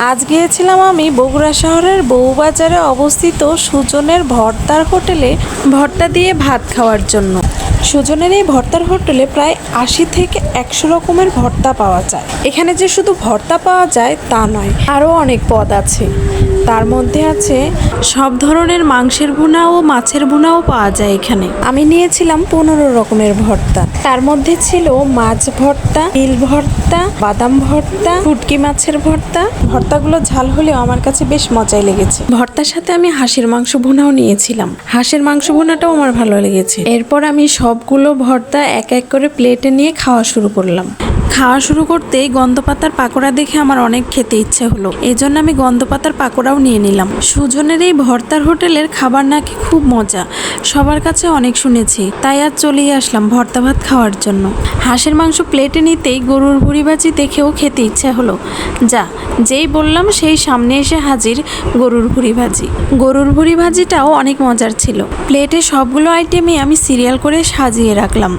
আজ গিয়েছিলাম আমি বগুড়া শহরের বউবাজারে অবস্থিত সুজনের ভর্তার হোটেলে ভর্তা দিয়ে ভাত খাওয়ার জন্য। সুজনের এই ভর্তার হোটেলে প্রায় ৮০ থেকে ১০০ রকমের ভর্তা পাওয়া যায়। এখানে যে শুধু ভর্তা পাওয়া যায় তা নয়, আরও অনেক পদ আছে। তার মধ্যে আছে সব ধরনের মাংসের ভুনা ও মাছের ভুনাও পাওয়া যায় এখানে। আমি নিয়েছিলাম ১৫ রকমের ভর্তা। তার মধ্যে ছিল মাছ ভর্তা, তিল ভর্তা, বাদাম ভর্তা, শুটকি মাছের ভর্তা। ভর্তাগুলো ঝাল হলেও আমার কাছে বেশ মজাই লেগেছে। ভর্তার সাথে আমি হাঁসের মাংস ভুনাও নিয়েছিলাম। হাঁসের মাংস ভুনাটাও আমার ভালো লেগেছে। এরপর আমি সবগুলো ভর্তা এক এক করে প্লেটে নিয়ে খাওয়া শুরু করলাম। খাওয়া শুরু করতেই গন্ধপাতার পাকোড়া দেখে আমার অনেক খেতে ইচ্ছে হলো। এই জন্য আমি গন্ধপাতার পাকোড়াও নিয়ে নিলাম। সুজনের এই ভর্তার হোটেলের খাবার নাকি খুব মজা, সবার কাছে অনেক শুনেছি, তাই আজ চলেই আসলাম ভর্তা ভাত খাওয়ার জন্য। হাঁসের মাংস প্লেটে নিতেই গরুর ভুড়ি ভাজি দেখেও খেতে ইচ্ছে হলো। যেই বললাম সেই সামনে এসে হাজির গরুর ভুড়ি ভাজি। গরুর ভুড়ি ভাজিটাও অনেক মজার ছিল। প্লেটে সবগুলো আইটেমই আমি সিরিয়াল করে সাজিয়ে রাখলাম।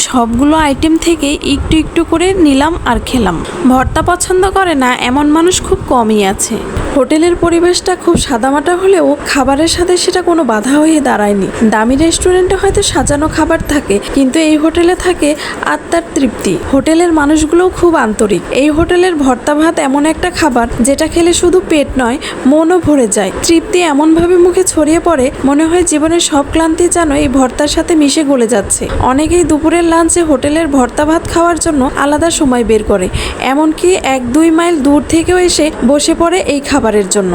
সবগুলো আইটেম থেকে একটু একটু করে নিলাম আর খেলাম। ভর্তা পছন্দ করে না এমন মানুষ খুব কমই আছে। হোটেলের পরিবেশটা খুব সাদামাটা হলেও খাবারের সাথে সেটা কোনো বাধা হয়ে দাঁড়ায়নি। দামি রেস্টুরেন্টে হয়তো সাজানো খাবার থাকে, কিন্তু এই হোটেলে থাকে আত্মার তৃপ্তি। হোটেলের মানুষগুলোও খুব আন্তরিক। এই হোটেলের ভর্তা ভাত এমন একটা খাবার যেটা খেলে শুধু পেট নয়, মনও ভরে যায়। তৃপ্তি এমনভাবে মুখে ছড়িয়ে পড়ে, মনে হয় জীবনের সব ক্লান্তি যেন এই ভর্তার সাথে মিশে গলে যাচ্ছে। অনেকেই দুপুরের লাঞ্চে হোটেলের ভর্তা ভাত খাওয়ার জন্য আলাদা সময় বের করে, এমনকি ১-২ মাইল দূর থেকেও এসে বসে পড়ে এই খাবারের জন্য।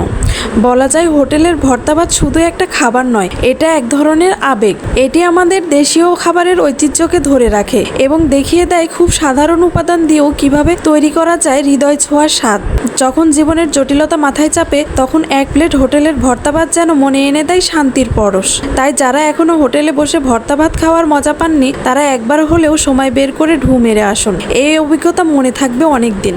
বলা যায় হোটেলের ভর্তা ভাত শুধু একটা খাবার নয়, এটা এক ধরনের আবেগ। এটি আমাদের দেশীয় খাবারের ঐতিহ্যকে ধরে রাখে এবং দেখিয়ে দেয় খুব সাধারণ উপাদান দিয়েও কিভাবে তৈরি করা যায় হৃদয় ছোঁয়ার স্বাদ। যখন জীবনের জটিলতা মাথায় চাপে, তখন এক প্লেট হোটেলের ভর্তা ভাত যেন মনে এনে দেয় শান্তির পরশ। তাই যারা এখনো হোটেলে বসে ভর্তা ভাত খাওয়ার মজা পাননি, তারা একবার হলেও সময় বের করে ঢু মেরে আসুন। এই অভিজ্ঞতা মনে থাকবে অনেক দিন।